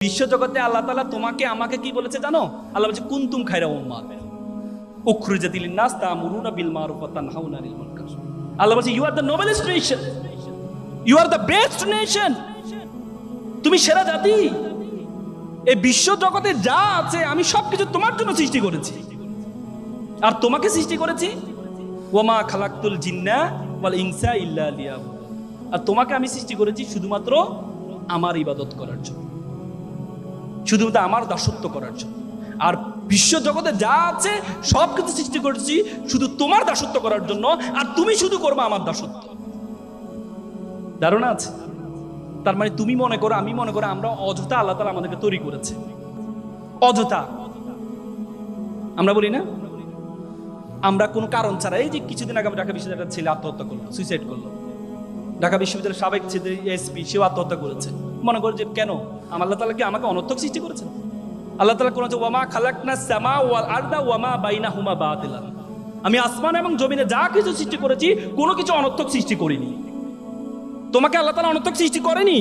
বিশ্বজগতে আল্লাহ তাআলা তোমাকে আমাকে কি বলেছে জানো? আল্লাহ বলছে কুনতুম খায়রা উম্মাত উখরিজাত লিন-নাস তা'মুরুনা বিল মারুফ ওয়া তানহাউনা আনিল মুনকার। আল্লাহ বলছে you are the noblest nation, you are the best nation. তুমি সেরা জাতি। এই বিশ্ব জগতে যা আছে আমি সবকিছু তোমার জন্য সৃষ্টি করেছি। আর তোমাকে সৃষ্টি করেছি ওয়ামা খালাকতুল জিন্না ওয়াল ইনসা ইল্লা লিয়াবুদুন। আর তোমাকে আমি সৃষ্টি করেছি শুধুমাত্র আমার ইবাদত করার জন্য, শুধুমাত্র আমার দাসত্ব করার জন্য। আর বিশ্ব জগতে যা আছে সবকিছু সৃষ্টি করেছি শুধু তোমার দাসত্ব করার জন্য, আর তুমি শুধু করবে আমার দাসত্ব। ধারণা আছে? তার মানে তুমি মনে করো, আমি মনে করো আমরা অযথা আল্লাহ তাআলা আমাদেরকে তৈরি করেছে, অযথা। আমরা বলি না আমরা কোনো কারণ ছাড়া। এই যে কিছুদিন আগে ঢাকা বিশ্ববিদ্যালয়ের ছেলে আত্মহত্যা করলো, সুইসাইড করলো। ঢাকা বিশ্ববিদ্যালয়ের সাবেক ছেলে এসপি, সেও আত্মহত্যা করেছে। মনে করো যে কেন? আল্লাহ তাআলা কি আমাকে অনর্থক সৃষ্টি করেছেন? আল্লাহ তাআলা কোন ওয়ামা খালাকনাস সামা ওয়াল আরদা ওয়ামা বাইনাহুমা বাতিলা। আমি আসমান এবং জমিনে যা কিছু সৃষ্টি করেছি কোনো কিছু অনর্থক সৃষ্টি করিনি। তোমাকে আল্লাহ তাআলা অনর্থক সৃষ্টি করেনি।